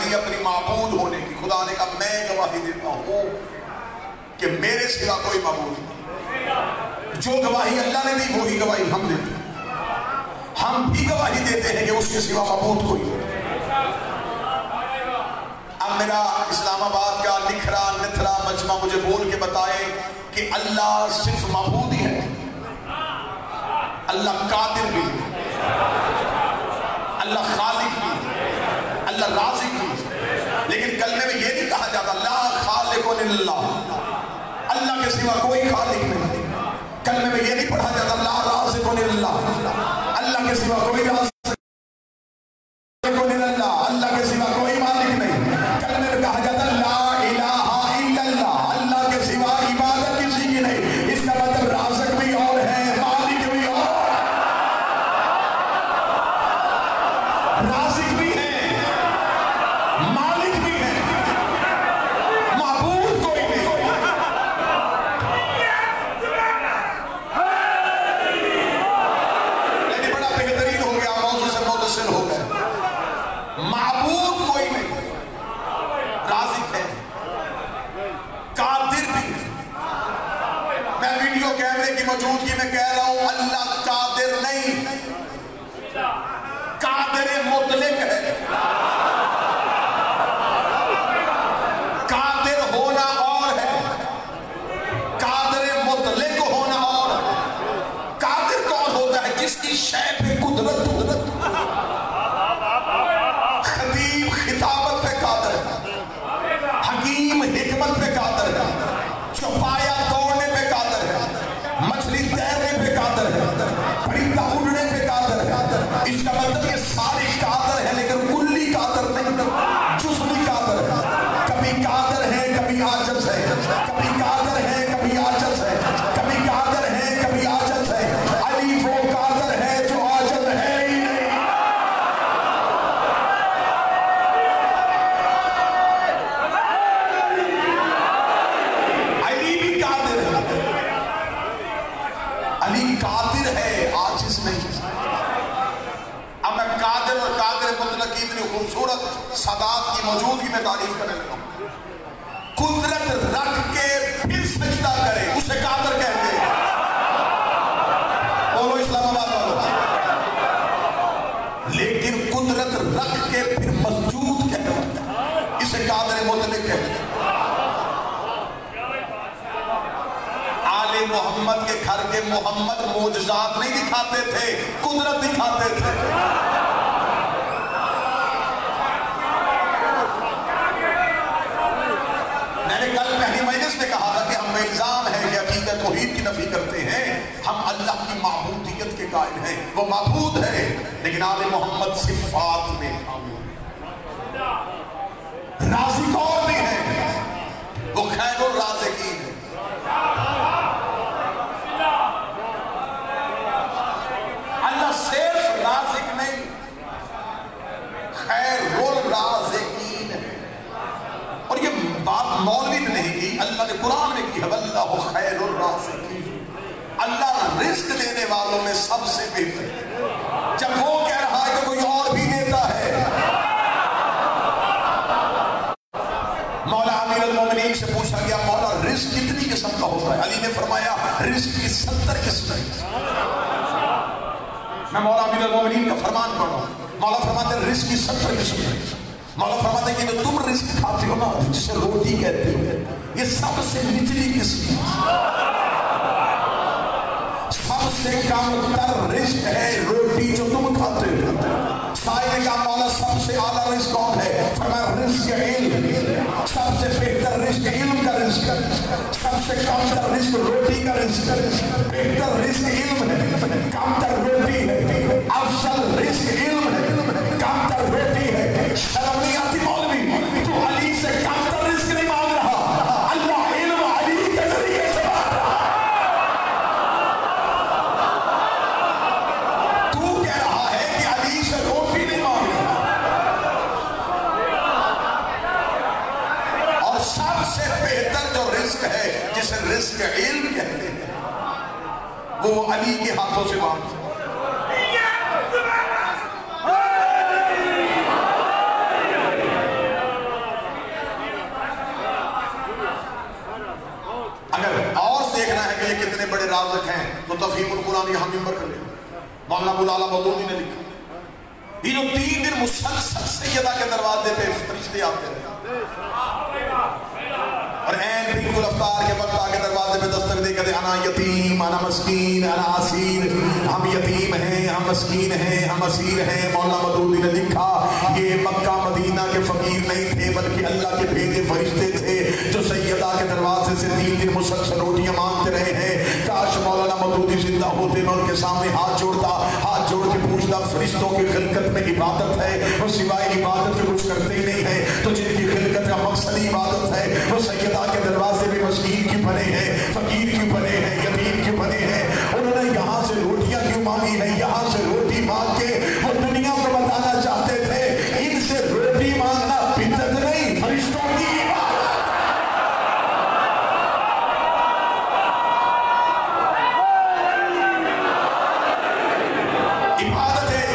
گواہی اپنی معبود ہونے کی. خدا نے کہا میں گواہی دیتا ہوں کہ میرے سوا کوئی معبود نہیں. جو گواہی اللہ نے دی وہی گواہی ہم دیتے ہیں. ہم بھی گواہی دیتے ہیں کہ اس کے سوا معبود کوئی نہیں. اب میرا اسلام آباد کا نکھرا نتھرا مجمع مجھے بول کے بتائے کہ اللہ صرف معبود ہی ہے. اللہ قادر بھی ہے, اللہ خالق بھی ہے, اللہ رازق بھی ہے. لیکن کلمے میں یہ نہیں کہا جاتا لا خالق الا اللہ, اللہ کے سوا کوئی خالق نہیں. کلمے میں یہ نہیں پڑھا جاتا لا رازق الا اللہ, اللہ کے سوا کوئی رازق الا اللہ, اللہ کے سوا کوئی مالک نہیں. کلمے میں کہا جاتا لا الہ الا اللہ, اللہ کے سوا عبادت کسی کی نہیں. اس کا مطلب رازق بھی اور ہے, مالک بھی اور, رازق بھی ہے, مالک بھی ہے, معبود کوئی نہیں. لیکن بڑا بہترین ہو گیا, موضوع سے متصل ہو گئے. معبود کوئی نہیں, رازق ہے, قادر بھی ہے. میں ویڈیو کیمرے کی موجودگی میں کہہ رہا ہوں اللہ قادر نہیں, قادر مطلق ہے. قادر ہونا اور ہے, قادر مطلق ہونا اور ہے. قادر کون ہوتا ہے؟ جس کی شے پہ قدرت ہو. خطیب خطابت پہ قادر ہے, حکیم حکمت پہ قادر ہے, چوپایا توڑنے پہ قادر ہے, مچھلی تیرنے پہ قادر ہے, پرندہ اڑنے پہ قادر ہے. اس کا مطلب یہ سارے قادر ہے لیکن کلی قادر نہیں, جزوی قادر ہے. کبھی قادر ہے کبھی عاجز ہے, کبھی قادر ہے کبھی عاجز ہے, کبھی قادر ہے کبھی عاجز ہے. علی وہ قادر ہے جو عاجز ہے ہی نہیں. علی بھی قادر ہے, علی قادر ہے, عاجز نہیں. اب میں قادر اور قادر مطلق کی اتنی خوبصورت سادات کی موجودگی میں تعریف کرنے لگا ہوں. قدرت رکھ کے پھر سجدہ کرے اسے قادر کہتے ہیں. بولو اسلام آباد والو. لیکن قدرت رکھ کے پھر مسجود کہتے ہیں, اسے قادر مطلق کہتے ہیں. آل محمد کے گھر کے محمد معجزات نہیں دکھاتے تھے, قدرت دکھاتے تھے. میں نے کل پہلی مجلس میں کہا تھا کہ ہم میں الزام ہے کہ عقیدہ توحید کی نفی کرتے ہیں. ہم اللہ کی معبودیت کے قائل ہیں, وہ معبود ہے لیکن آل محمد صفات میں رازق اور بھی ہے, وہ خیر الرازقین ہے. اللہ صرف رازق نہیں, خیر الرازقین ہے. اور یہ بات مولوی نے نہیں کی, اللہ نے قرآن میں کی ہے واللہ خیر الرازقین. اللہ رزق دینے والوں میں سب سے بہتر ہے. جب وہ کہہ رہا ہے کہ کوئی اور بھی دیتا ہے. مولا امیر المومنین سے پوچھا گیا مولا رزق کتنی قسم کا ہوتا ہے؟ علی نے فرمایا رزق کی 70 قسمیں. میں مولا امیر المومنین کا فرمان پڑھ رہا ہوں. مولا فرماتے ہیں رزق کی 70 قسمیں. مولا فرماتے ہیں کہ جو تم رزق کھاتے ہو نا جسے روٹی کہتے ہو, یہ سب سے نچلی قسم ہے. سب سے کم تر رزق ہے روٹی جو تم کھاتے ہو. سائے نے کہا مولا سب سے اعلیٰ رزق کون ہے؟ فرمایا رزق علم. سب سے بہتر رزق علم کا رزق ہے, سب سے کم تر رزق روٹی کا رزق ہے. بہتر رزق علم ہے, کم تر روٹی ہے. افضل رزق علم ہے, کم تر روٹی ہے. شرم نہیں آتی مولوی, تو علی سے کم تر رزق نہیں مانگ رہا, اللہ علم علی کے ذریعے سے مانگ رہا. تو کہہ رہا ہے کہ علی سے روٹی نہیں مانگ رہا. اور سب سے بہتر جو رزق ہے جسے رزق علم کہتے ہیں وہ علی کے ہاتھوں سے مانگتا. تفہیم القرآن یہاں ممبر کر لیا مولانا ابو العلا مودودی نے لکھا یہ جو 3 دن مسلسل سیدہ کے دروازے پہ فرشتے آتے رہے اور این بالکل افطار کے وقت آگے دروازے پہ دستک دے کہتے انا یتیم انا مسکین انا اسیر ہم یتیم ہیں ہم مسکین ہیں ہم اسیر ہیں مولانا مودودی نے لکھا یہ مکہ مدینہ کے فقیر نہیں تھے بلکہ اللہ کے بھیجے فرشتے تھے جو سیدہ کے دروازے سے 3 دن مسلسل روٹیاں مانگتے رہے ہیں کاش مولانا مودودی زندہ ہوتے میں ان کے سامنے ہاتھ جوڑتا ہاتھ جوڑ کے پوچھتا فرشتوں کی خلقت میں عبادت ہے وہ سوائے عبادت کے کچھ کرتے ہی نہیں ہے تو جن کی خلقت کا مقصد عبادت ہے وہ سیدہ کے دروازے میں مسکین کیوں بنے ہیں فقیر کیوں بنے ہیں یتیم کیوں بنے ہیں انہوں نے یہاں سے روٹیاں کیوں مانگی ہے یہاں سے روٹی مانگ کے وہ دنیا کو بتانا چاہتے تھے ان سے روٹی مانگنا بدعت نہیں فرشتوں کی عبادت ہے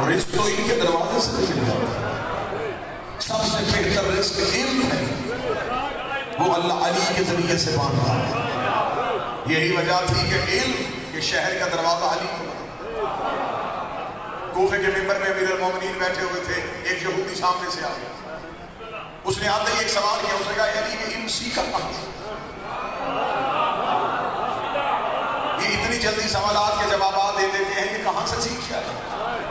رزق تو ان کے دروازے سے مل جاتا ہے سب سے بہتر رزق علم ہے وہ اللہ علی کے ذریعے سے باندھا ہے یہی وجہ تھی کہ علم کے شہر کا دروازہ علی کو کوفے کے ممبر میں امیر المومنین بیٹھے ہوئے تھے ایک یہودی سامنے سے آ گیا اس نے آتے ہی ایک سوال کیا اس نے کہا علی کہ علم سیکھا کہاں سے یہ اتنی جلدی سوالات کے جوابات دے دیتے ہیں کہ کہاں سے سیکھ کیا ہے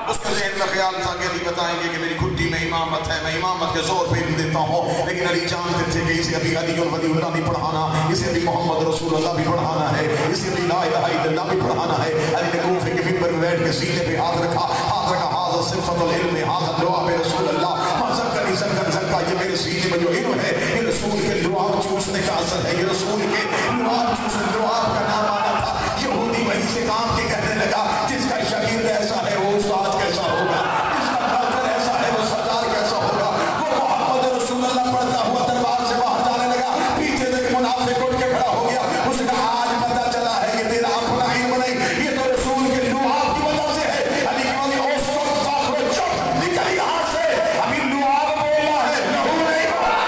اس کے ذہن میں خیال تھا کہ علی بتائیں گے کہ میری گھٹی میں امامت ہے میں امامت کے زور پہ دیتا ہوں لیکن علی جانتے تھے کہ اسے ابھی علی ولی اللہ بھی پڑھانا اسے ابھی محمد رسول اللہ بھی پڑھانا ہے اسے ابھی لا الہ الا اللہ بھی پڑھانا ہے علی نے کوفے کے ممبر میں بیٹھ کے سینے پہ ہاتھ رکھا حاضر صفت العلم حاضر دعا پہ رسول اللہ مذکر زکا یہ میرے سینے میں جو علم ہے یہ رسول کے لعاب چوسنے کا اثر ہے یہ رسول کے لعاب چوسنے لعاب کا نام آنا تھا یہودی وہیں سے کام کے کہنے لگا جس کا شاگرد ایسا ہے وہ استاد کیسا ہوگا جس کا ڈاکٹر ایسا ہے وہ سردار کیسا ہوگا وہ محمد رسول اللہ پڑھتا ہوا دربار سے باہر جانے لگا پیچھے سے منافق اٹھ کے کھڑا ہو گیا اس کا آج پتہ چلا ہے یہ تیرا اپنا علم نہیں یہ تو رسول کے لعاب کی وجہ سے ہے علی کے والی اس وقت ساتھ میں چپ نکل یہاں سے ابھی لعاب بولا ہے لہو نہیں بولا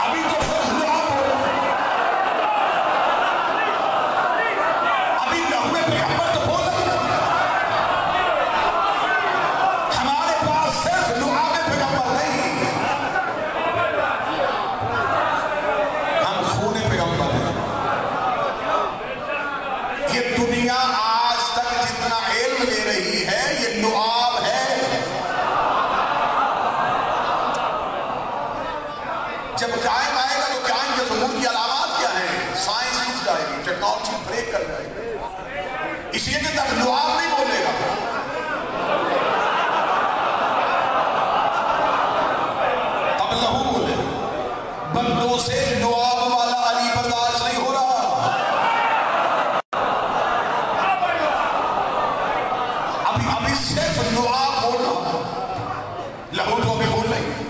ابھی تو صرف لعاب بولا ابھی لہو پیغمبر تو بولا ہمارے پاس صرف لعاب پیغمبر نہیں ہم خون پیغمبر ہیں یہ دنیا آج تک جتنا علم لے رہی ہے یہ لعاب ہے جب قائم آئے گا تو قائم کے ظہور کی علامات کیا ہیں سائنس ٹوٹ جائے گی ٹیکنالوجی بریک کر جائے گی اس لیے کہ تک لعاب نہیں بولے گا اب لہو بولے بندوں سے لعاب والا علی برداشت نہیں ہو رہا ابھی صرف لعاب بول رہا لہو تو ابھی بول نہیں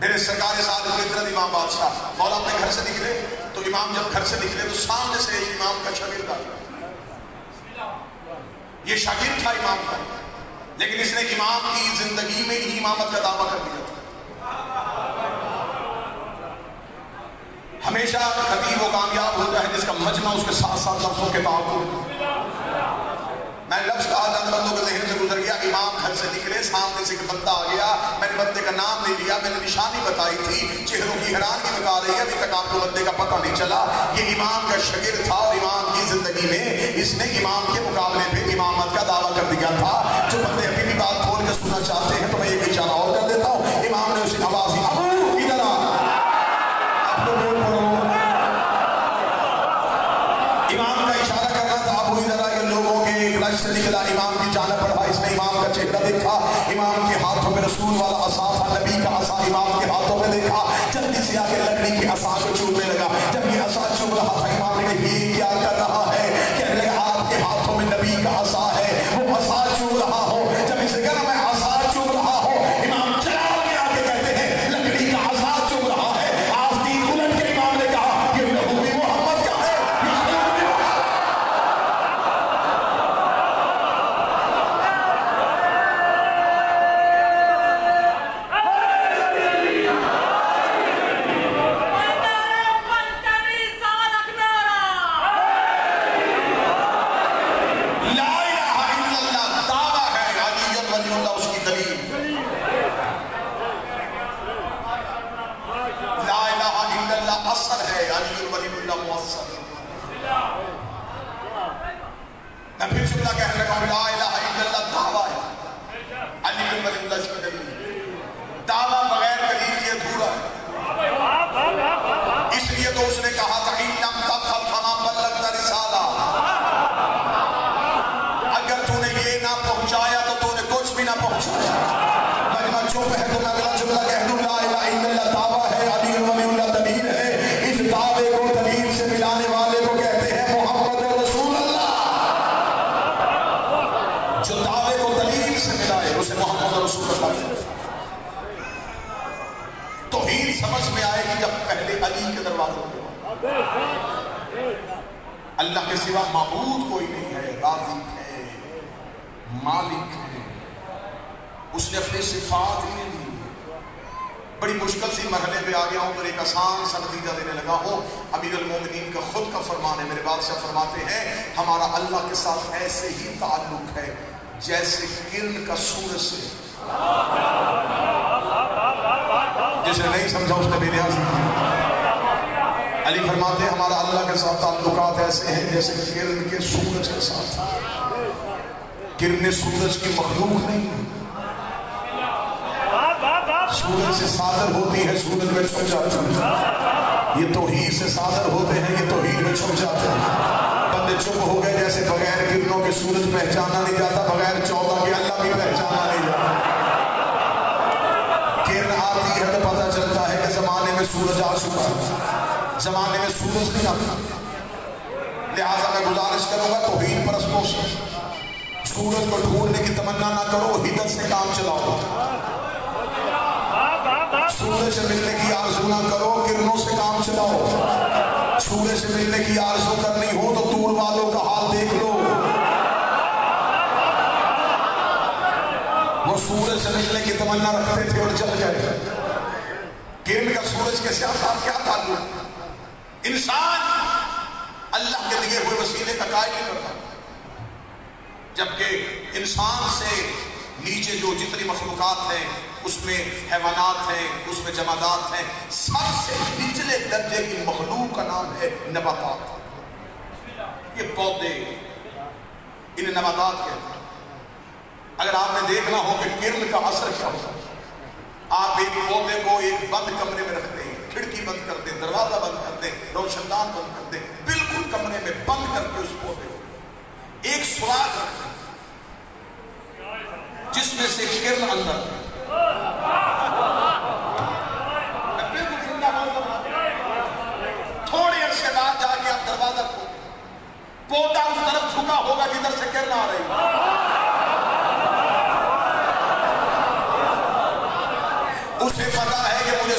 میرے سرکار ساتھ فطرت امام بادشاہ مولا اپنے گھر سے نکلے تو امام جب گھر سے نکلے تو سامنے سے امام کا شاگرد آیا. یہ شاگرد تھا امام کا، لیکن اس نے امام کی زندگی میں ہی امامت کا دعویٰ کر دیا تھا. ہمیشہ خطیب وہ کامیاب ہوتا ہے جس کا مجمع اس کے ساتھ ساتھ لفظوں کے تعاقب. میں لفظ کہا جاتا بندوں کے ذہن سے گزر گیا. امام گھر سے نکلے، سامنے سے ایک بندہ آ گیا، میں نے بندے کا نام نہیں لیا، میں نے نشانی بتائی تھی، چہروں کی حیرانگی بتا رہی ہے، ابھی تک آپ کو بندے کا پتہ نہیں چلا. یہ امام کا شاگرد تھا اور امام کی زندگی میں اس نے امام کے مقابلے پہ امامت کا دعویٰ کر دیا تھا. جو بندے ابھی بھی بات کھول کے سننا چاہتے ہیں تو میں ایک اشارہ اور کر دیتا ہوں. امام نے اسے آواز دی، ابو ادھر آ. اب تو بول پڑو. امام کا اشارہ کرنا تھا، ابو ادھر آ. یہ لوگوں کے ایک رش سے نکلا، امام کی جانب بڑھا. اس نے امام کا چہرہ دیکھا، امام کے ہاتھوں میں رسول والا عصا تھا، نبی کا عصا امام کے ہاتھوں میں دیکھا. جلدی سے آ کے لکڑی کی عصا کو چومنے لگا. جب یہ عصا چوم رہا تھا امام نے کہا یہ کیا کر رہا ہے؟ کہنے لگا آپ کے ہاتھوں میں نبی کا عصا ہے، وہ عصا چوم رہا ہو. جب اسے کہا میں عصا چوم رہا ہوں، امام چلا کے آ کے کہتے ہیں لکڑی کا عصا چوم رہا ہے. آستین الٹ کے امام نے کہا یہ لہو بھی محمد کا ہے. میں پھر شکلہ کہنے لگا ہوں لا الہ الا اللہ دعویٰ ہے، علی بن ولی اللہ کی دلیل. دعویٰ بغیر دلیل کے ادھورا ہے. اس لیے تو اس نے کہا تھا ان لم تفعل فما بلغت رسالہ. اگر تو نے یہ نہ پہنچایا تو تو نے کچھ بھی نہ پہنچایا. مجمع چپ ہے تو میں اگلا شکلہ کہہ دوں لا الہ الا اللہ دعویٰ ہے، علی بن ولی اللہ دلیل ہے. اس دعوے کو دلیل سے ملانے والے کو کہتے ہیں محمد رسول اللہ. جو دعوے کو دلیل سے ملائے اسے محمد رسول اللہ. توحید سمجھ میں آئے گی جب پہلے علی کے دروازے پہ اللہ کے سوا معبود کوئی نہیں ہے، رازق ہے، مالک ہے. اس نے اپنے صفات ہی نہیں دی. بڑی مشکل سی مرحلے پہ آ گیا ہوں پر ایک آسان سا نتیجہ دینے لگا ہوں. امیر المومنین کا خود کا فرمان ہے، میرے بادشاہ فرماتے ہیں ہمارا اللہ کے ساتھ ایسے ہی تعلق ہے جیسے کرن کا سورج سے. جس نے نہیں سمجھا اس نے بے نیازی کی. علی فرماتے ہیں ہمارا اللہ کے ساتھ تعلقات ایسے ہیں جیسے کرن کے سورج کے ساتھ. کرن سورج کی مخلوق نہیں، سورج سے صادر ہوتی ہے، سورج میں چھپ جاتی ہے. یہ توحید سے صادر ہوتے ہیں، یہ توحید میں چھپ جاتے ہیں. بندے چپ ہو گئے جیسے بغیر کرنوں کے سورج پہچانا نہیں جاتا، بغیر 14 کے اللہ بھی پہچانا نہیں جاتا. کرن آتی ہے تو پتہ چلتا ہے کہ زمانے میں سورج آ چکا ہے، زمانے میں سورج نہیں آتا. لہٰذا میں گزارش کروں گا توحید پرستوں سے سورج کو ڈھونڈنے کی تمنا نہ کرو، ہدت سے کام چلاؤ. سورج سے ملنے کی آرزو نہ کرو، کرنوں سے کام چلاؤ. سورج سے ملنے کی آرزو کرنی ہو تو دور والوں کا حال دیکھ لو. وہ سورج سے ملنے کی تمنا رکھتے تھے اور چل گئے. کرن کا سورج کے ساتھ کیا تعلق؟ انسان اللہ کے دیے ہوئے وسیلے کا قائل نہیں کرتا، جبکہ انسان سے نیچے جو جتنی مخلوقات ہیں اس میں حیوانات ہیں، اس میں جمادات ہیں. سب سے نچلے درجے کی مخلوق کا نام ہے نباتات. یہ پودے انہیں نباتات کہتے ہیں. اگر آپ نے دیکھنا ہو کہ کرن کا اثر کیا ہوتا ہے، آپ ایک پودے کو ایک بند کمرے میں رکھتے ہیں، کھڑکی بند کرتے ہیں، دروازہ بند کرتے ہیں، روشن دان بند کرتے ہیں، بالکل کمرے میں بند کر کے اس پودے کو ایک سوراخ رکھتے ہیں جس میں سے کرن اندر تھوڑی عرصے بعد جا کے آپ دروازہ کھولیں، پودا اس طرف جھکا ہوگا جدھر سے کرن آ رہی. اسے پتا ہے کہ مجھے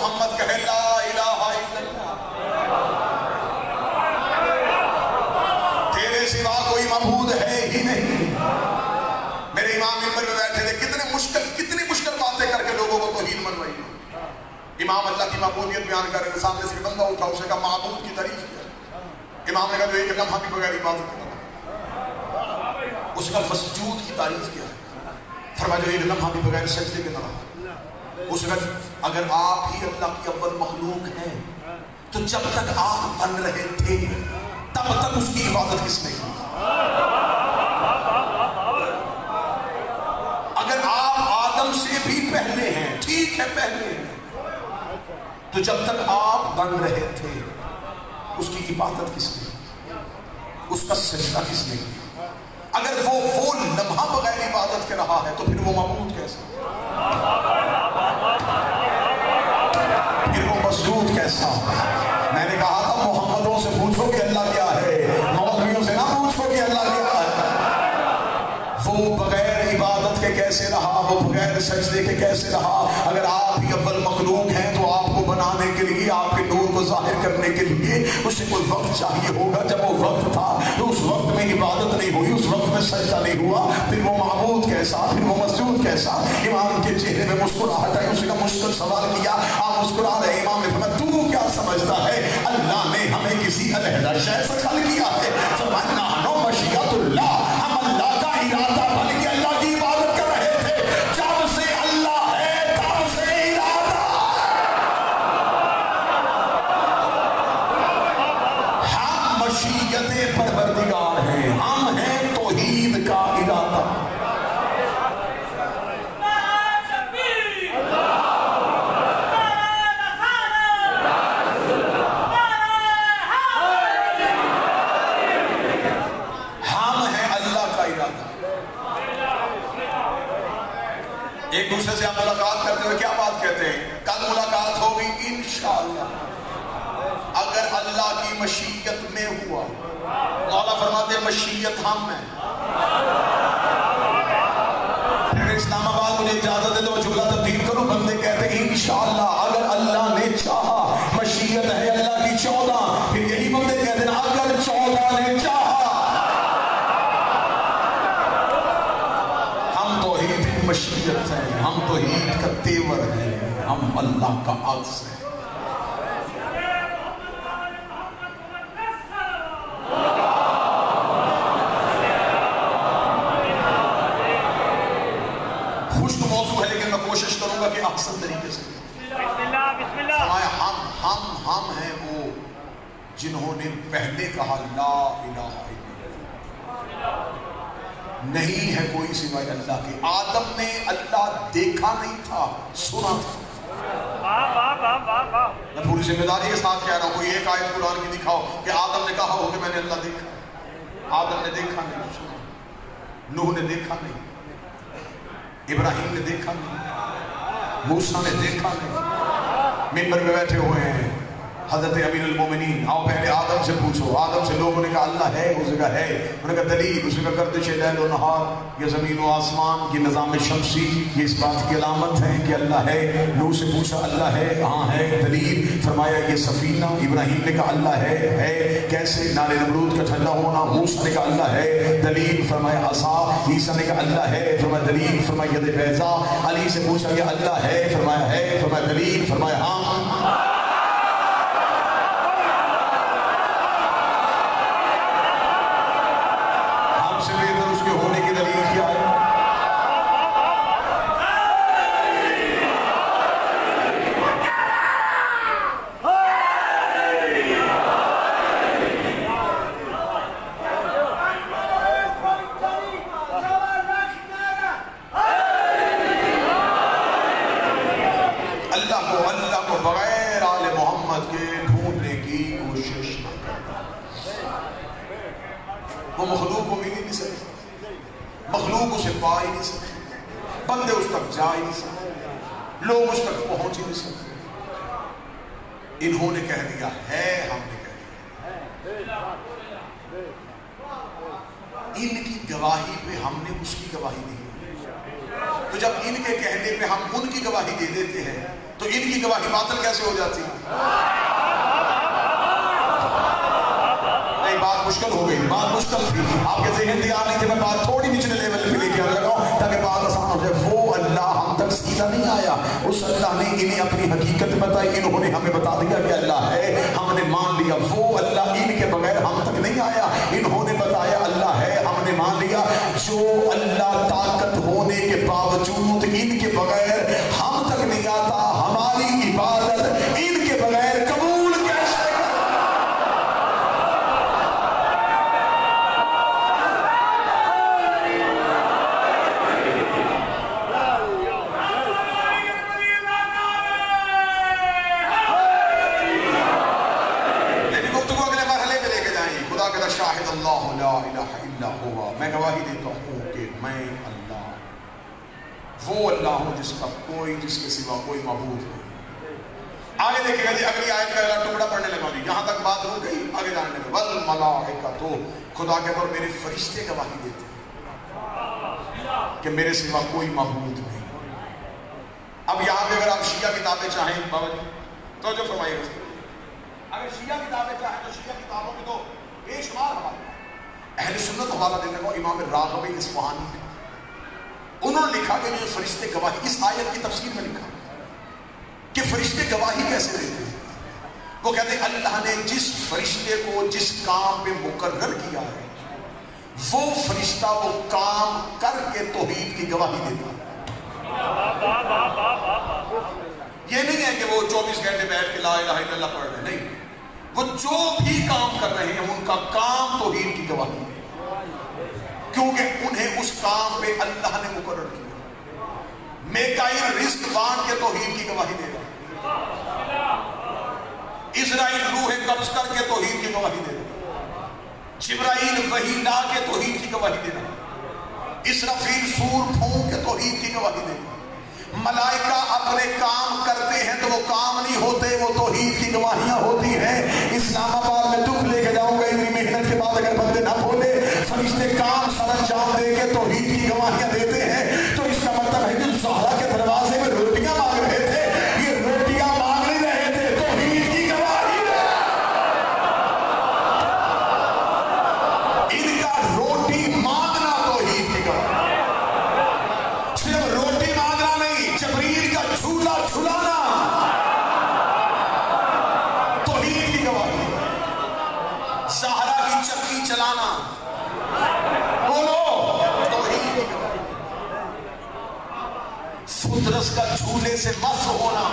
محمد کہے لا الہ الا اللہ، تیرے سوا کوئی معبود ہے ہی نہیں۔ میرے امام ممبر میں بیٹھے تھے، کتنی مشکل باتیں کر کے لوگوں کو توحید منوائی۔ امام اللہ کی معبودیت بیان کر رہے، سامنے سے بندہ اٹھا، اسے کہا معبود کی تعریف کیا۔ امام نے کہا جو ایک لمحہ بھی بغیر عبادت کرنا، اس کا مسجود کی تعریف کیا۔ فرمایا جو ایک لمحہ بھی بغیر سجدے کے نہ رہا۔ اس وقت اگر آپ ہی اللہ کی اول مخلوق ہیں تو جب تک آپ بن رہے تھے تب تک اس کی عبادت کس نے کی؟ اگر آپ آدم سے بھی پہلے ہیں، ٹھیک ہے پہلے ہیں، تو جب تک آپ بن رہے تھے اس کی عبادت کس نے کی؟ اس کا سجدہ کس نے کی؟ اگر وہ لمحہ بغیر عبادت کے رہا ہے تو پھر وہ معبود کیسا، پھر وہ مسجود کیسا؟ میں نے کہا تھا محمدوں سے پوچھو کہ اللہ کیا ہے، مولویوں سے نہ پوچھو کہ اللہ کیا ہے۔ وہ بغیر عبادت کے کیسے رہا، وہ بغیر سجدے کے کیسے رہا؟ اگر آپ ہی اول مخلوق ہیں تو آپ کو بنانے کے لیے، آپ کے نور کو ظاہر کرنے کے لیے اسے کوئی وقت چاہیے ہوگا۔ جب وہ وقت تھا تو اس وقت میں عبادت نہیں ہوئی، اس وقت میں سجدہ نہیں ہوا، پھر وہ معبود کیسا، پھر وہ مسجود کیسا؟ امام کے چہرے میں مسکراہٹ آئی، اس کا مشکل سوال کیا، آپ مسکرا رہے۔ امام نے فرمایا تو کیا سمجھتا ہے اللہ نے ہمیں کسی علیحدہ شے سے خلق کیا ہے؟ فرمایا نحن مشیۃ اللہ، ہم اللہ کا ارادہ بن کے اللہ کی عبادت کر رہے تھے۔ جب سے اللہ ہے تب سے ارادہ، ہم مشیت پروردگار ہیں، ہم ہیں توحید کا ارادہ۔ ایک دوسرے سے آپ ملاقات کرتے ہوئے کیا بات کہتے ہیں؟ کل ملاقات ہوگی انشاءاللہ، اگر اللہ کی مشیت میں ہوا۔ مولا فرماتے ہیں مشیت ہم ہیں۔ پھر اسلام آباد مجھے اجازت دے تو میں جملہ تبدیل کروں، بندے کہتے ہیں انشاءاللہ اگر اللہ نے چاہا، مشیت ہے اللہ کی 14، پھر یہی بندے کہتے ہیں اگر 14 نے چاہا۔ مشیت ہے، ہم توحید کا تیور ہیں، ہم اللہ کا عکس ہے۔ خشک موضوع ہے لیکن میں کوشش کروں گا کہ احسن طریقے سے فرمایا ہم ہیں وہ جنہوں نے پہلے کہا لا الہ الا اللہ، نہیں ہے کوئی سوائے اللہ کے۔ آدم نے اللہ دیکھا نہیں تھا، سنا تھا۔ میں پوری ذمہ داری کے ساتھ کہہ رہا ہوں، کوئی ایک آیت قرآن کی دکھاؤ کہ آدم نے کہا ہو کہ میں نے اللہ دیکھا۔ آدم نے دیکھا نہیں، سنا۔ نوح نے دیکھا نہیں، ابراہیم نے دیکھا نہیں، موسیٰ نے دیکھا نہیں۔ منبر میں بیٹھے ہوئے ہیں حضرت امیر المومنین، آؤ پہلے آدم سے پوچھو۔ آدم سے لوگوں نے کہا اللہ ہے، اس نے کہا ہے، انہوں نے کہا دلیل، اس نے کہا گردش لیل و نہار، یہ زمین و آسمان، یہ نظام شمسی، یہ اس بات کی علامت ہے کہ اللہ ہے۔ نوح سے پوچھا اللہ ہے، ہاں ہے، دلیل؟ فرمایا یہ سفینہ۔ ابراہیم نے کہا اللہ ہے، کیسے؟ نار نمرود کا ٹھنڈا ہونا۔ موسیٰ نے کہا اللہ ہے، دلیل؟ فرمایا عصا۔ عیسیٰ نے کہا اللہ ہے، فرمایا دلیل؟ فرمایا ید بیضا۔ علی سے پوچھا یہ اللہ ہے، فرمایا ہے، فرمایا دلیل؟ فرمایا ہاں۔ وہ مخلوق کو مل ہی نہیں سکتے، مخلوق اسے پا ہی نہیں سکتے، بندے اس تک جا ہی نہیں سکتے، لوگ اس تک پہنچ ہی نہیں سکتے۔ انہوں نے کہہ دیا ہے، ہم نے کہہ دیا۔ ان کی گواہی پہ ہم نے اس کی گواہی نہیں۔ تو جب ان کے کہنے پہ ہم ان کی گواہی دے دیتے ہیں تو ان کی گواہی باطل کیسے ہو جاتی ہے؟ نہیں، بات مشکل ہو گئی، بات مشکل تھی، آپ کے ذہن تیار نہیں تھے، میں بات تھوڑی نچلے لیول پہ لے کے آنے لگا ہوں تاکہ بات آسان ہو جائے۔ وہ اللہ ہم تک سیدھا نہیں آیا، اس اللہ نے انہیں اپنی حقیقت بتائی، انہوں نے ہمیں بتا دیا کہ اللہ ہے، ہم نے مان لیا۔ وہ اللہ ان کے بغیر ہم تک نہیں آیا، انہوں نے بتایا اللہ ہے، ہم نے مان لیا۔ جو اللہ طاقت ہونے کے باوجود ان کے بغیر ہم تک نہیں آتا، ہماری عبادت ان کے بغیر قبول کیسے کرے؟ شاہد اللہ لا الہ الا ہوا، میں گواہی دیتا ہوں کہ میں اللہ وہ اللہ ہوں جس کا کوئی، جس کے سوا کوئی معبود نہیں۔ آگے دیکھیں گا جی، اگلی آیت کا اگلا ٹکڑا پڑھنے لگا جی، یہاں تک بات رک گئی، آگے جانے لگے والملائکۃ، خدا کے پر میرے فرشتے گواہی دیتے ہیں کہ میرے سوا کوئی معبود نہیں۔ اب یہاں پہ اگر آپ شیعہ کتابیں چاہیں بابا جی تو جو فرمائیے گا، اگر شیعہ کتابیں چاہیں تو شیعہ کتابوں میں تو بے شمار حوالہ، اہل سنت حوالہ دینے کو امام راغب اصفہانی، انہوں نے لکھا کہ جو فرشتے گواہی، اس آیت کی تفسیر میں لکھا کہ فرشتے گواہی کیسے دیتے ہیں۔ وہ کہتے ہیں اللہ نے جس فرشتے کو جس کام پہ مقرر کیا ہے وہ فرشتہ وہ کام کر کے توحید کی گواہی دیتا ہے۔ یہ نہیں ہے کہ وہ 24 گھنٹے بیٹھ کے لا الہ الا اللہ پڑھ رہے، نہیں، وہ جو بھی کام کر رہے ہیں ان کا کام توحید کی گواہی ہے، کیونکہ انہیں اس کام پہ اللہ نے مقرر کیا۔ میکائیل رزق بانٹ کے توحید کی گواہی دے رہا، اسرائیل روح قبض کر کے توحید کی گواہی دے رہا، جبرائیل وحی لا کے توحید کی گواہی دے رہا، اسرافیل سور پھونک کے توحید کی گواہی دے رہا۔ ملائکہ اپنے کام کرتے ہیں تو وہ کام نہیں ہوتے، وہ توحید کی گواہیاں ہوتی ہیں۔ اسلام آباد میں دکھ لے کے جاؤں گا، اتنی محنت کے بعد اگر بندے نہ بولے، فرشتے کام سر انجام دے کے توحید کی گواہیاں دیتے ہیں، تو اس کا مطلب ہے کہ زہرا کے دروازے میں روٹیاں مانگ رہے تھے، یہ روٹیاں مانگ نہیں رہے تھے، توحید کی گواہی دے۔ ان کا روٹی مانگنا توحید کی گواہی، صرف روٹی مانگنا نہیں، جبریل کا جھولا جھلانا توحید کی گواہی، زہرا کی چکی چلانا، بولو توحید کی گواہی، فطرس کا جھولے سے مست ہونا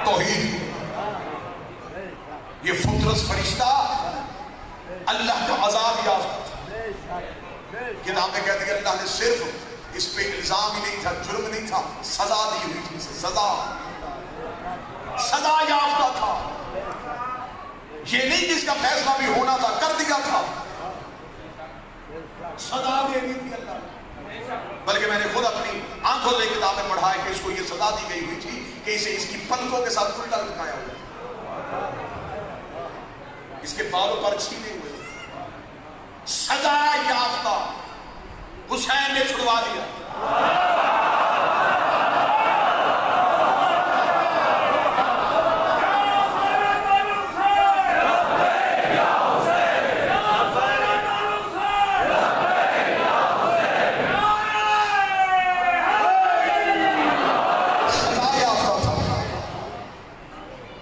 توحید۔ یہ فطرس فرشتہ اللہ کا عذاب یافتہ، کتابیں کہتی ہیں اللہ نے صرف اس پہ الزام ہی نہیں تھا، جرم نہیں تھا، سزا دی ہوئی تھی، سزا یافتہ تھا۔ یہ نہیں جس کا فیصلہ بھی ہونا تھا کر دیا تھا، سزا دے دی تھی اللہ نے۔ بلکہ میں نے خود اپنی آنکھوں سے کتاب میں پڑھا ہے کہ اس کو یہ سزا دی گئی ہوئی تھی کہ اسے اس کی پلکوں کے ساتھ الٹا لٹکایا ہوا، اس کے بالوں پر چھینے ہوئے، سزا یافتہ حسین نے چھڑوا دیا۔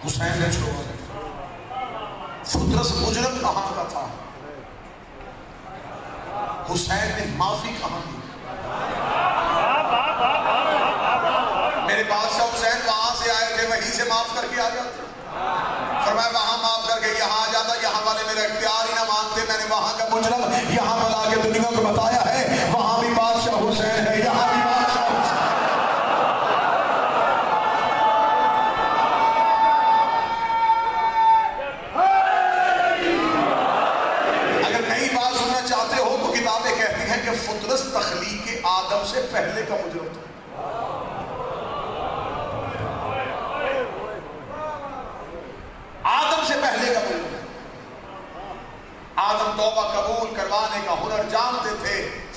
حسین نے چھوڑا، فطرس مجرم کہاں کا تھا، حسین نے معافی کہاں دی۔ میرے بادشاہ حسین وہاں سے آئے تھے، وہیں سے معاف کر کے آ جاتے، فرمایا وہاں معاف کر کے یہاں آ جاتا، یہاں والے میرا اختیار ہی نہ مانتے، میں نے وہاں کا مجرم یہاں بلا کے دنیا کو بتایا ہے، وہاں بھی بادشاہ حسین ہے، یہاں بھی بادشاہ حسین۔ کہ فطرس تخلیق آدم سے پہلے کا مجرم تھا۔ آدم سے پہلے کا مجرم، آدم توبہ قبول کروانے کا ہنر جانتے تھے،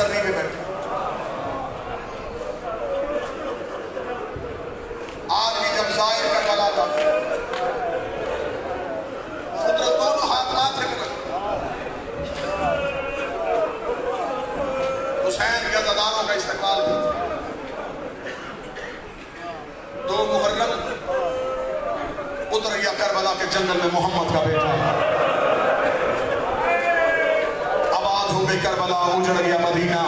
کرنی پہ بیٹھے. آج بھی جب ظاہر کربلا تھا قدرت دونوں ہاتھ نہ تھے مگر حسین کے عزاداروں کا استقبال کیا. 2 محرم اتر گیا کربلا کے جنگل میں محمد کا بیٹا. آباد ہو گئی کربلا، اجڑ گیا مدینہ.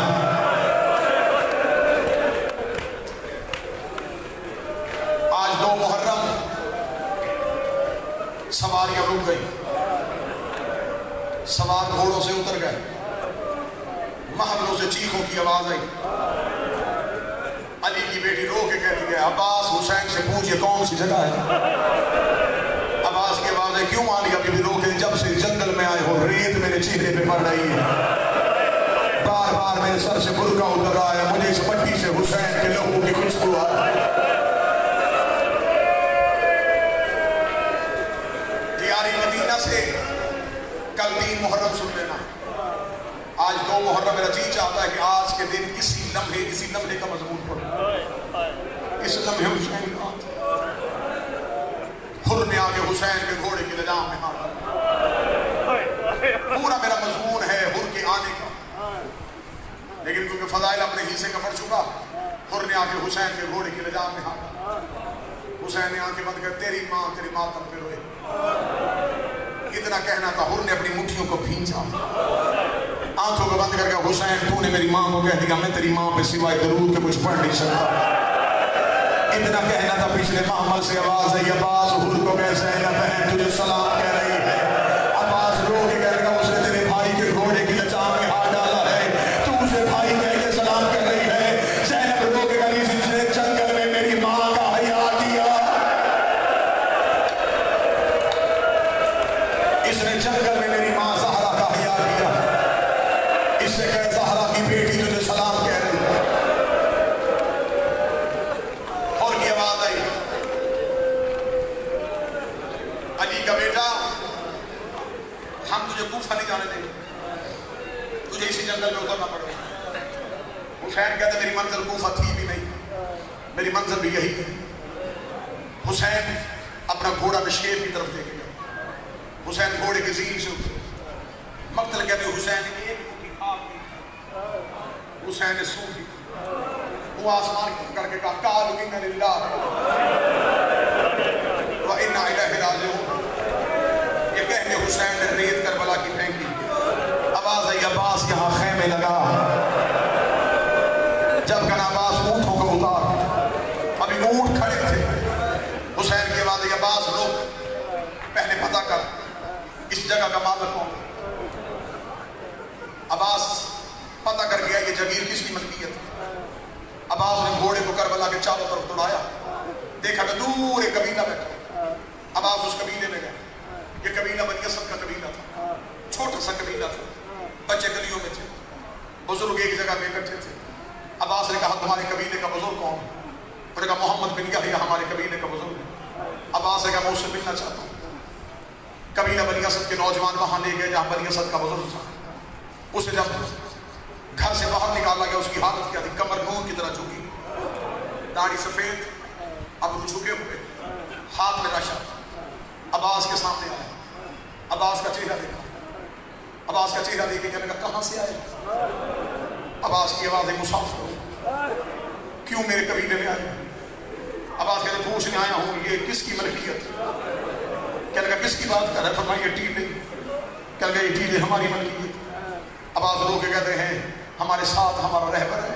آج 2 محرم سواریاں رک گئی، سوار گھوڑوں سے اتر گئے، محلوں سے چیخوں کی آواز آئی. علی کی بیٹی رو کے کہتی ہے عباس حسین سے پوچھ یہ کون سی جگہ ہے. عباس کی آواز ہے کیوں عالیہ بی بی رو کے جب سے جنگل میں آئے ہو ریت میرے چہرے پہ پڑ رہی ہے، بار بار میرے سر سے برقع اتر رہا ہے، مجھے اس مٹی سے حسین کے لہو کی خوشبو آ رہی ہے. دیاری مدینہ سے کل 3 محرم سن لینا. آج 2 محرم میرا جی چاہتا ہے کہ آج کے دن کسی لمحے کا مضمون پڑھو. اس لمحے حسین کا حر نے آگے حسین کے گھوڑے کی لجام میں ہاتھ. پورا میرا مضمون ہے حر کے آنے کا، لیکن کیونکہ فضائل اپنے حصے کا پڑھ چکا، حر نے آگے حسین کے گھوڑے کی لجام میں ہاتھ. حسین نے آنکھیں بند کر تیری ماں تب پہ روئے. اتنا کہنا تھا، حر نے اپنی مٹھیوں کو بھینچا، آنکھوں کو بند کر کے حسین تو نے میری ماں کو کہہ دیا میں تیری ماں پہ سوائے درود کے کچھ پڑھ نہیں سکتا. اتنا کہنا تھا، پچھلے محمل سے آواز ہے عباس حر کو کہ زینب بہن تجھے سلام کہہ رہی ہے. عباس رو کے کہہ رہا اس نے تیرے بھائی کے گھوڑے کی لچام میں ہاتھ ڈالا ہے، تو اسے بھائی کہہ کے سلام کہہ رہی ہے. زینب رو کے کہہ رہی اس نے جنگل میں میری ماں کا حیا کیا، اس نے جنگل میں میری ماں زہرا کا حیا کیا. اس سے کہہ زہرا کی بیٹی تجھے سلام کہہ رہی ہے. اور کی آواز آئی علی کا بیٹا ہم تجھے کوفہ نہیں جانے دیں گے، تجھے اسی جنگل میں اترنا پڑے گا. حسین کہتا میری منزل کوفہ تھی بھی نہیں، میری منزل بھی یہی ہے. حسین اپنا گھوڑا بشیر کی طرف لے کے گیا. حسین گھوڑے کے زین سے اترے. مقتل کہتے حسین ایک حسین نے سو دی. وہ آسمان کی کر کے کہا قالوا انا للہ و انا الیہ راجعون. یہ کہنے حسین نے ریت کربلا کی پھینکی. آواز آئی عباس یہاں خیمے لگا. جب کہنا عباس اونٹوں کو اتار، ابھی اونٹ کھڑے تھے. حسین کی آواز آئی عباس رک، پہلے پتہ کر اس جگہ کا مالک کون. عباس پتہ کر گیا یہ جگیر کس کی ملکیت ہے. عباس نے گھوڑے کو کربلا کے چاروں طرف دوڑایا، دیکھا کہ دور ایک قبیلہ بیٹھا. عباس اس قبیلے میں گیا. یہ قبیلہ بنی اسد کا قبیلہ تھا، چھوٹا سا قبیلہ تھا، بچے گلیوں میں تھے، بزرگ ایک جگہ پہ اکٹھے تھے. عباس نے کہا تمہارے قبیلے کا بزرگ کون ہے؟ انہوں نے کہا محمد بن یحییٰ ہمارے قبیلے کا بزرگ ہے. عباس نے کہا میں اس سے ملنا چاہتا ہوں. قبیلہ بنی اسد کے نوجوان وہاں لے گئے جہاں بنی اسد کا بزرگ تھا. اسے جب گھر سے باہر نکالا گیا اس کی حالت کیا تھی؟ کمر نور کی طرح جھکی، داڑھی سفید، ابرو جھکے ہوئے، ہاتھ میں رشا. عباس کے سامنے آیا. عباس کا چہرہ دیکھا. عباس کا چہرہ دیکھ کے کہنے لگا کہاں سے آئے؟ عباس کی آواز ہے مسافر ہو، کیوں میرے قبیلے میں آئے؟ عباس کہتے پوچھنے آیا ہوں یہ کس کی ملکیت؟ کہنے لگا کس کی بات کر رہا ہے؟ فرمایا یہ ٹیلے. کہنے لگا یہ ٹیلے ہماری ملکیت. عباس رو کے کہتے ہیں ہمارے ساتھ ہمارا رہبر ہے،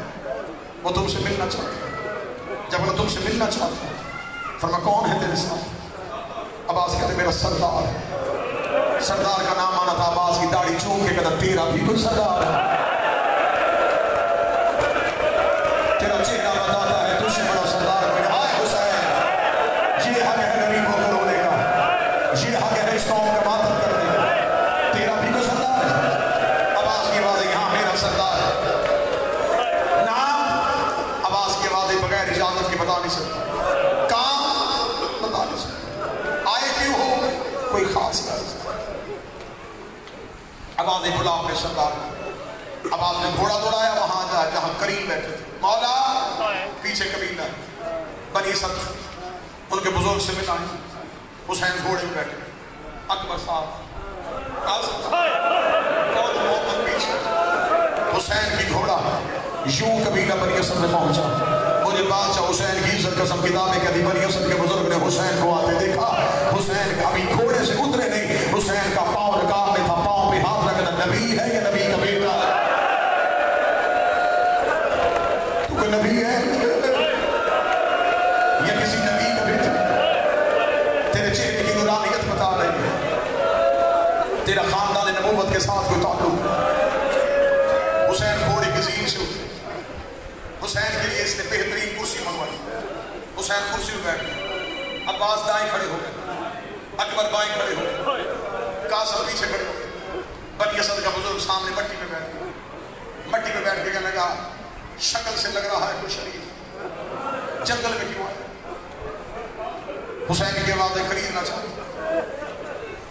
وہ تم سے ملنا چاہتا ہے. جب وہ تم سے ملنا چاہتا ہے فرمایا کون ہے تیرے ساتھ؟ عباس کہتے میرا سردار ہے. سردار کا نام آنا تھا. عباس کی داڑھی چوم کے کہتا تیرا بھی کوئی سردار ہے؟ تیرا چہرہ بتاتا ہے تجھ سے بڑا سردار کوئی نہیں. ہائے حسین، یہ حق ہے غریبوں کو رونے کا، یہ حق ہے اس قوم کا ماتم کرنے کا. تیرا بھی کوئی سردار ہے؟ عباس کی آواز ہے یہاں میرا سردار ہے. نام عباس کی آواز ہے بغیر اجازت کے بتا نہیں سکتا، کام بتا نہیں سکتا، آئے کیوں ہو کوئی خاص بات. آواز بلا اپنے سردار کو. اب آپ نے گھوڑا دوڑایا وہاں جہاں کریم بیٹھے تھے. مولا پیچھے قبیلہ بنی اسد ان کے بزرگ سے ملا. حسین گھوڑے میں بیٹھے, اکبر صاحب بہت محبت پیچھے. حسین کی گھوڑا یوں قبیلہ بنی اسد میں پہنچا. مجھے بادشاہ حسین کی عزت قسم کتابیں کہتی بنی اسد کے بزرگ نے حسین کو آتے دیکھا. حسین ابھی گھوڑے سے اترے نہیں, حسین کا پاؤں رکاب میں تھا, پاؤں پہ ہاتھ رکھنا. نبی ہے یا نبی کا بیٹا ہے؟ تو کوئی نبی ہے یا کسی نبی کا بیٹا؟ تیرے چہرے کی نورانیت بتا رہی ہے, تیرا خاندان نبوت کے ساتھ کوئی تعلق. حسین گھوڑے کی زین سے اترے. حسین کے لیے اس نے بہترین کرسی منگوائی. حسین کرسی میں بیٹھ گئے. عباس دائیں کھڑے ہو گئے, اکبر بائیں کھڑے ہو گئے, قاسم پیچھے کھڑے ہو گئے. بنی اسد کا بزرگ سامنے مٹی میں بیٹھ گئے. مٹی میں بیٹھ کے کہنے لگا شکل سے لگ رہا ہے کوئی شریف, جنگل میں کیوں آئے؟ حسین کی آوازیں خریدنا چاہتے,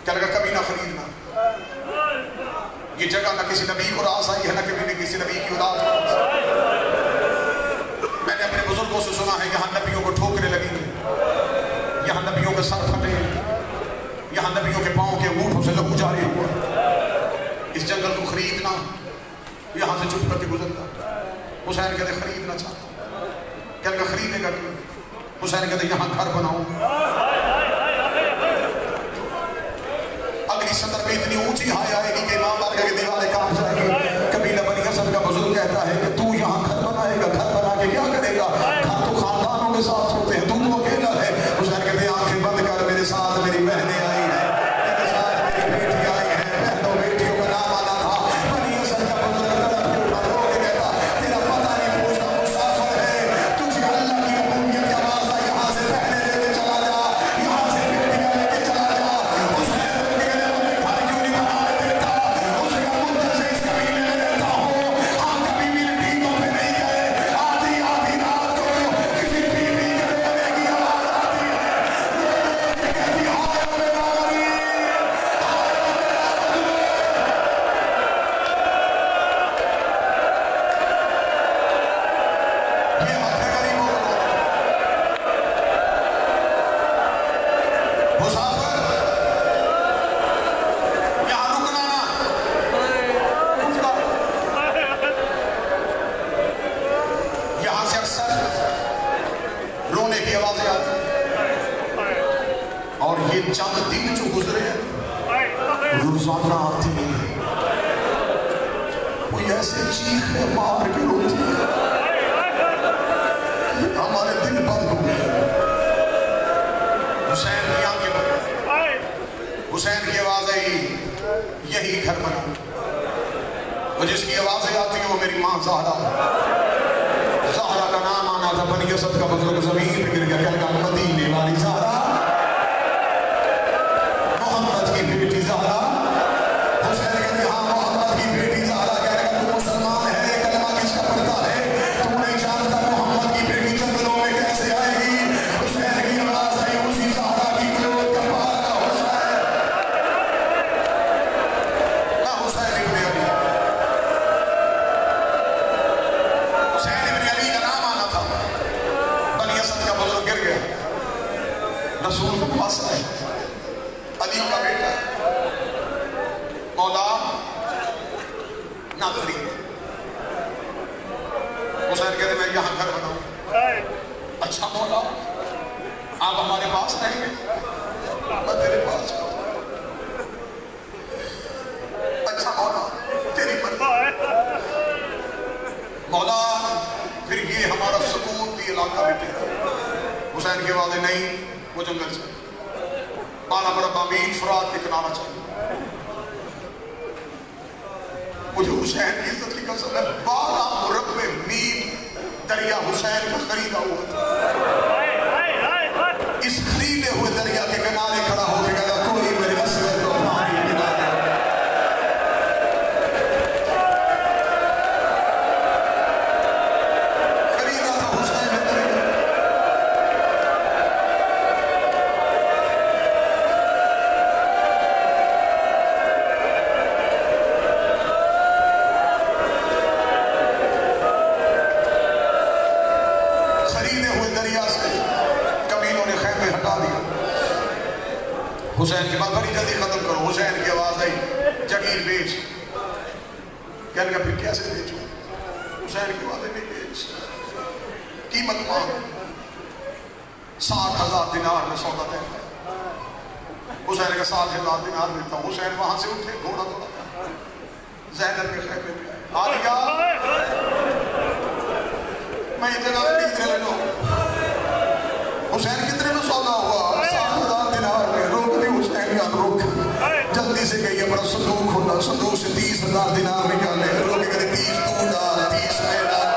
کہنے لگا کبھی نہ خریدنا. یہ جگہ نہ کسی نبی کو راس آئی ہے, نہ کبھی نہ کسی نبی کی اولاد کو راس آئی. میں نے اپنے بزرگوں سے سنا ہے یہاں نبیوں کو ٹھوکریں لگیں گے, یہاں نبیوں کے سر پھٹے, یہاں نبیوں کے پاؤں کے انگوٹھوں سے لہو جاری ہوا. اس جنگل کو خریدنا, یہاں سے چپ کر کے گزرنا. حسین کہتے خریدنا چاہتا ہوں. کہنے لگا خریدے گا کیوں؟ حسین کہتے یہاں گھر بناؤں. اگلی سطر میں اتنی اونچی ہائی آئے گی کہ امام بارگاہ کی دیواریں کانپ جائیں گی. قبیلہ بنی اسد کا بزرگ کہتا ہے کہ تو یہاں گھر بنائے گا, گھر بنا کے کیا کرے گا؟ گھر تو خاندانوں کے ساتھ ہوتے ہیں, تو اکیلا ہے. حسین کہتے ہیں آنکھیں بند کر, میرے ساتھ میری بہنیں آئی ہیں, میرے ساتھ میری بیٹی آئی ہیں. بہنوں بیٹیوں کا نام آنا تھا. بنی اسد کا بزرگ طرف کے اٹھا رو کے کہتا تیرا پتہ نہیں پوچھتا مسافر ہے, تجھے اللہ کی ربوبیت کا واسطہ یہاں سے بہنیں لے کے چلا جا, یہاں سے بیٹیاں لے کے چلا جا. حسین کے لیے مجھے گھر کیوں نہیں بنا دیتا؟ اس کا منتظر سے اس قبیلے میں رہتا ہوں. ہم کبھی بھی ٹیموں پہ نہیں گئے. آدھی آدھی رات کو کسی بیوی کے رونے کی آواز آتی ہے, کہتی ہائے میرا غریب, یہ حق ہے غریبوں کو. مسافر یہاں رکنا نا, یہاں سے اکثر رونے کی آوازیں آتی ہیں, اور یہ چند دن جو گزرے ہیں روزانہ آتی ہیں. کوئی ایسے چیخیں مار کے روتی ہے, ہمارے دل بند ہو گئے. حسین کی آنکھیں بند, حسین کی آواز آئی یہی گھر بنا. وہ جس کی آوازیں آتی ہیں وہ میری ماں زہرا. زہرا کا نام آنا تھا. بنی اسد کا بزرگ زمین پہ گر گیا, کہنے لگا مدینے والی زہرا, محمد کی بیٹی زہرا. حسین کہتے ہاں محمد کی بیٹی زہرا. کہنے لگا تو مسلمان ہے, کلمہ کس کا پڑھتا ہے, تو نہیں جانتا محمد کی بیٹی جنگلوں میں کیسے آئے گی. حسین کی آواز آئی اسی زہرا کی قوت کا پہاڑا حسین, نہ حسین ابن علی. حسین ابن علی کا نام آنا تھا. بنی اسد کا بزرگ گر گیا. رسول کے پاس آئے, علی کا بیٹا مولا نہ خرید. حسین کہتے میں یہاں گھر بناؤں. اچھا مولا آپ ہمارے پاس رہیں گے, میں تیرے پاس جاؤں. اچھا مولا تیری مرضی. مولا پھر یہ ہمارا سکون بھی علاقہ بھی تیرا. حسین کے والے نہیں, وہ جنگل سے بالا بڑا بابین فرات کے کنارہ چاہیے. مجھے حسین کی عزت کی قسم ہے, 12 مربع میل دریا حسین کا خریدا ہوا تھا. اس خریدے ہوئے دریا کے کنارے کھڑا ہو کے کہا کوئی میرے اصغر کو پانی پلا دے. خریدا تھا حسین نے دریا. حسین کی بات بڑی جلدی ختم کرو. حسین کی آواز آئی جگیر بیچ. کہنے کا پھر کیسے بیچوں؟ حسین کی بات نہیں بیچ, قیمت مانگ. 60,000 دینار میں سودا طے. حسین کا 60,000 دینار ملتا. حسین وہاں سے اٹھے, گھوڑا توڑا, زینب کے خیمے میں آئے. آلیا میں یہ جگہ خریدنے لگا. حسین کتنے میں سودا ہوا؟ 60,000 دینار میں. روک دی حسین کا, روک جلدی سے گئی اپنا صندوق کھولا. صندوق سے 30,000 دینار نکالے. روک کے 30 تو ڈال, 30 میں ڈال.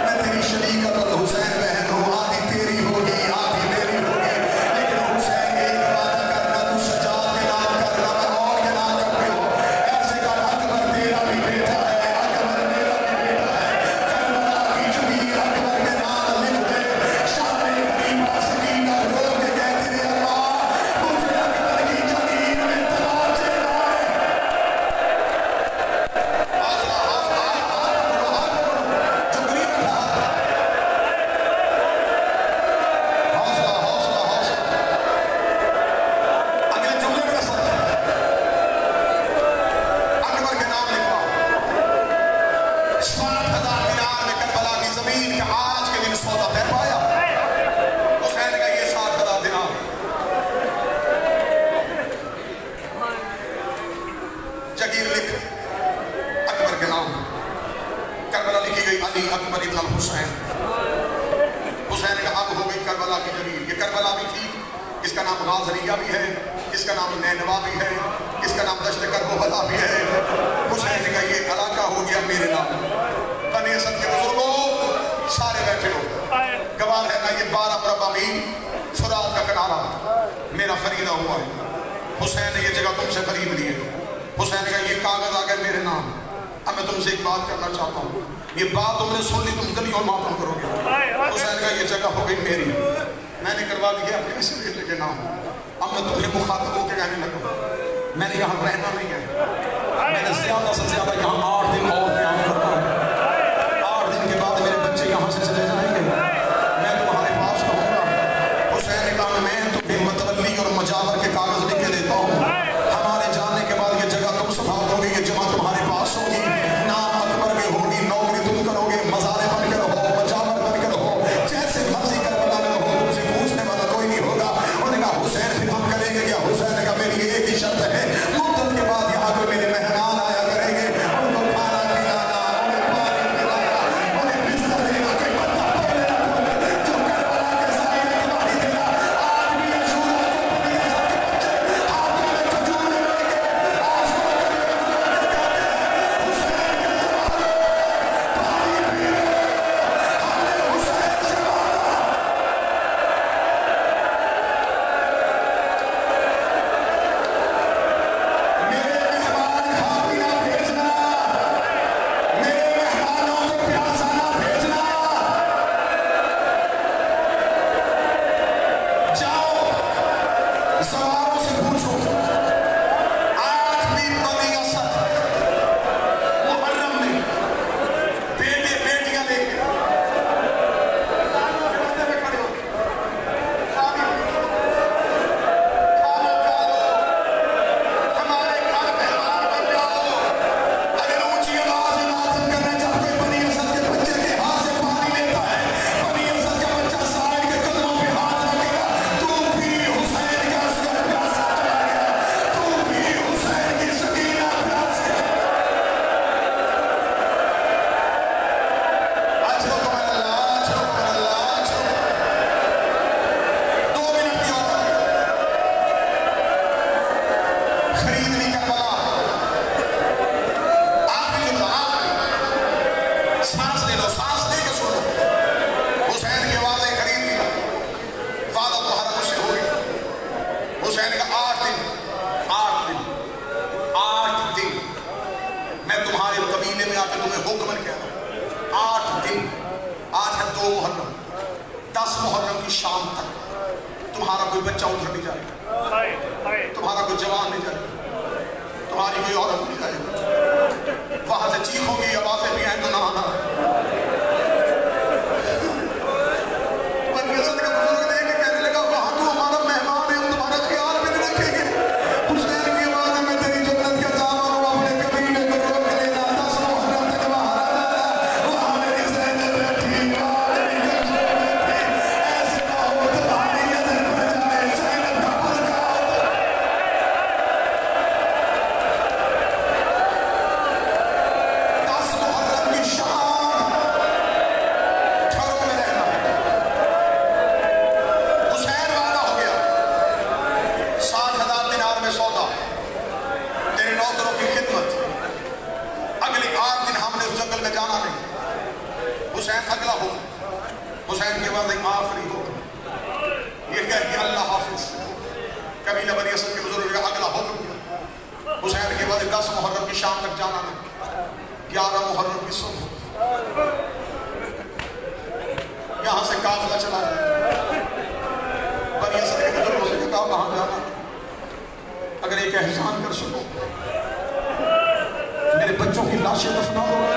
میں تیری شریکت اور حسین بہن ہوں, آدھی تیری ہوگی آدھی میری ہوگی. لیکن حسین ایک بات کرنا, تو سجاد کے نام کرنا, میں اور کے نام کرتے ہو. ایسے کا اکبر تیرا بھی بیٹا ہے, اکبر میرا بھی بیٹا ہے. کربلا کی جبیر اکبر کے نام لکھ دے. شام غریبہ سکینہ رو کے کہتی رہی اللہ مجھے اکبر کی جبیر میں تماچے لائے. اکبر ابن الحسین. حسین کا اب ہو گئی کربلا کی جبیر. یہ کربلا بھی تھی, اس کا نام غازریہ بھی ہے, اس کا نام نینوا بھی ہے, اس کا نام دشت کربلا بھی ہے. حسین کا یہ علاقہ ہو گیا میرے نام. بنی اسد کے بزرگوں سارے بیٹھے ہو, گواہ ہے نا یہ 12 مربع میل فرات کا کنارہ میرا خریدا ہوا ہے. حسین نے یہ جگہ تم سے خرید لی ہے. حسین کا یہ کاغذ آ گیا میرے نام. اب میں تم سے ایک بات کرنا چاہتا ہوں, یہ بات تم نے سن لی, تم گلی اور ماتم کرو گے. حسین کا یہ جگہ ہو گئی میری, میں نے کروا دی ہے اپنے اسی بیٹے کے نام. اب میں تمہیں مخاطب ہو کے کہنے لگا, میں نے یہاں رہنا نہیں ہے, میں نے زیادہ سے زیادہ یہاں 8 دن اور قیام کرنا ہے. 8 دن کے بعد میرے بچے یہاں سے چلے جائیں گے, میں تمہارے پاس رہوں گا. حسین نے کہا میں تمہیں متولی اور مجاور کے کاغذ لکھ کے دیتا ہوں. ہمارے جانے کے بعد یہ جگہ تم سنبھالو گے, یہ جمع تمہارے پاس ہوگی. نام اکبر میں ہوگی, نوکری تم کرو گے, مزارے بن کر ہو, مجاور بن کر ہو, جیسے مرضی کربلا میں ہو, تم سے پوچھنے والا کوئی نہیں ہوگا. انہوں نے کہا حسین پھر ہم کریں گے کیا؟ حسین نے کہا میری ایک ہی شرط ہے, مدت کے بعد یہاں پہ میرے مہمان آیا کریں گے, ان کو کھانا کھلانا, انہیں پانی پلانا, انہیں بستر دینا, کوئی بندہ پڑھنے جو کربلا کے سائے میں تمہاری دینا. آدمی اشورا کو بنی اسد کے بچے ہاتھوں میں کھجور لے کے آسمان محرم 10 محرم کی شام تک تمہارا کوئی بچہ ادھر نہیں جائے گا, تمہارا کوئی جوان نہیں جائے گا, تمہاری کوئی عورت نہیں جائے گا. وہاں سے چیخوں کی آوازیں بھی آئیں تو نہ آنا. بنی اسد کا بزرگ دیکھ کے کہنے لگا وہاں تو ہمارا مہمان ہے, ہم تمہارا خیال بھی نہیں رکھیں گے. حسین اگلا ہو، حسین کے بعد ایک آخری ہو، یہ کہہ کہ اللہ حافظ. قبیلہ بنی اسد کے بزرگ کا اگلا حکم، حسین کے بعد 10 محرم کی شام تک جانا ہے، 11 محرم کی صبح یہاں سے قافلہ چلا ہے. بنی اسد کے بزرگوں سے کہا کہاں جانا؟ اگر ایک احسان کر سکو، میرے بچوں کی لاشیں دفنا دو.